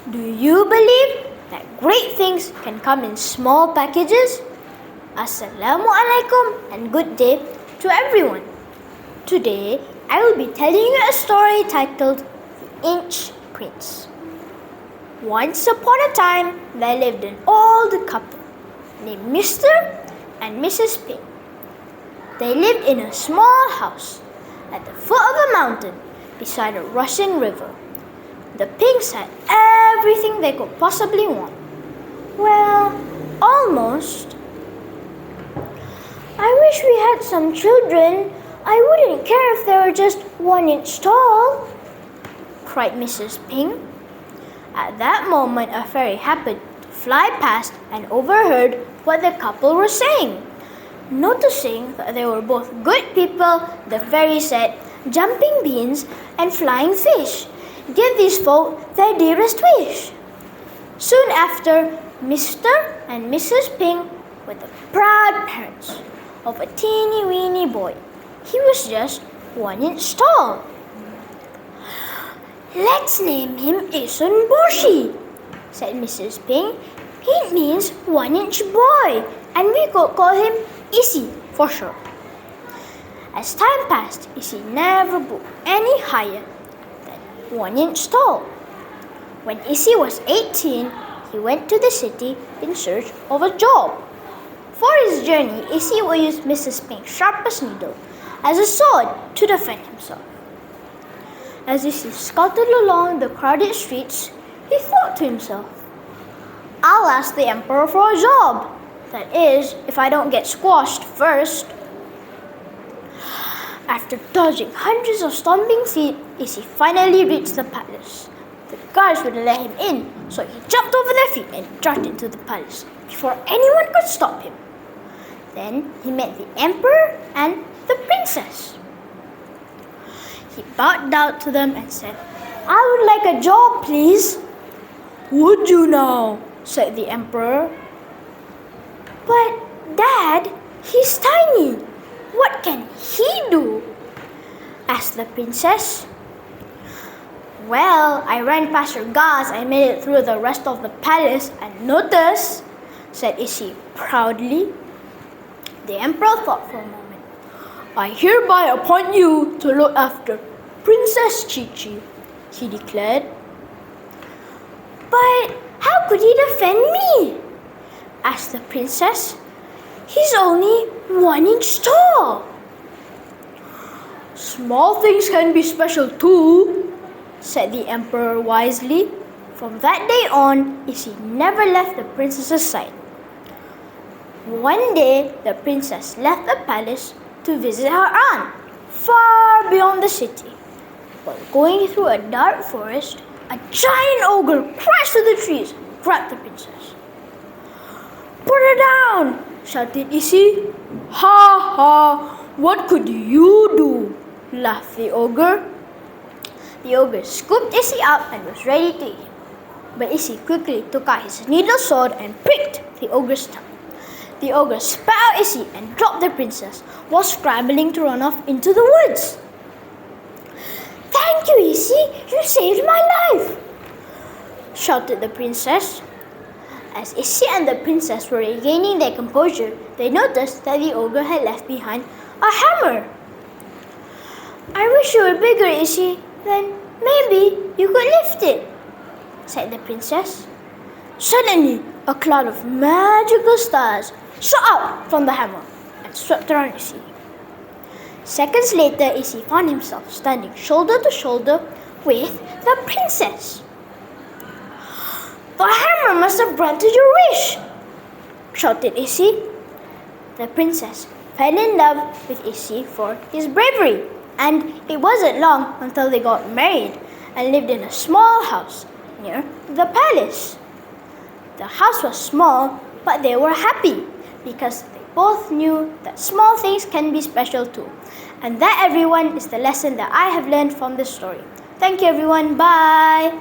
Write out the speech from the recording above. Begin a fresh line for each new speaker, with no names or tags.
Do you believe that great things can come in small packages? Assalamu alaikum and good day to everyone. Today I will be telling you a story titled The Inch Prince. Once upon a time there lived an old couple named Mr. and Mrs. Ping. They lived in a small house at the foot of a mountain beside a rushing river. The Pings had everything they could possibly want. Well, almost. I wish we had some children. I wouldn't care if they were just 1 inch tall, cried Mrs. Ping. At that moment, a fairy happened to fly past and overheard what the couple were saying. Noticing that they were both good people, the fairy said, "Jumping beans and flying fish. Give these folk their dearest wish." Soon after, Mr. and Mrs. Ping were the proud parents of a teeny-weeny boy. He was just 1 inch tall. "Let's name him Isun Boshi," said Mrs. Ping. "It means 1 inch boy, and we could call him Issy for short." As time passed, Issy never grew any higher than 1 inch tall. When Issy was 18, he went to the city in search of a job. For his journey, Issy would use Mrs. Ping's sharpest needle as a sword to defend himself. As Issy scuttled along the crowded streets, he thought to himself, "I'll ask the emperor for a job. That is, if I don't get squashed first." After dodging hundreds of stomping feet, Issy finally reached the palace. The guards wouldn't let him in, so he jumped over their feet and charged into the palace before anyone could stop him. Then he met the emperor and the princess. He bowed down to them and said, "I would like a job, please." "Would you now?" said the emperor. "But, Dad, he's tiny. What can he do?" asked the princess. "Well, I ran past your guards and made it through the rest of the palace and noticed," said Issy proudly. The emperor thought for a moment. "I hereby appoint you to look after Princess Chi-Chi," he declared. "But how could he defend me?" asked the princess. "He's only 1 inch tall." "Small things can be special too," said the emperor wisely. From that day on, Issy never left the princess's side. One day, the princess left the palace to visit her aunt, far beyond the city. While going through a dark forest, a giant ogre crashed through the trees and grabbed the princess. "Put her down!" shouted Issy. "Ha ha! What could you do?" laughed the ogre. The ogre scooped Issy up and was ready to eat him. But Issy quickly took out his needle sword and pricked the ogre's tongue. The ogre spat out Issy and dropped the princess while scrambling to run off into the woods. "Thank you, Issy! You saved my life!" shouted the princess. As Issy and the princess were regaining their composure, they noticed that the ogre had left behind a hammer. "I wish you were bigger, Issy. Then maybe you could lift it," said the princess. Suddenly, a cloud of magical stars shot out from the hammer and swept around Issy. Seconds later, Issy found himself standing shoulder to shoulder with the princess. "The hammer must have granted your wish," shouted Issy. The princess fell in love with Issy for his bravery, and it wasn't long until they got married and lived in a small house near the palace. The house was small, but they were happy because they both knew that small things can be special too. And that, everyone, is the lesson that I have learned from this story. Thank you, everyone. Bye.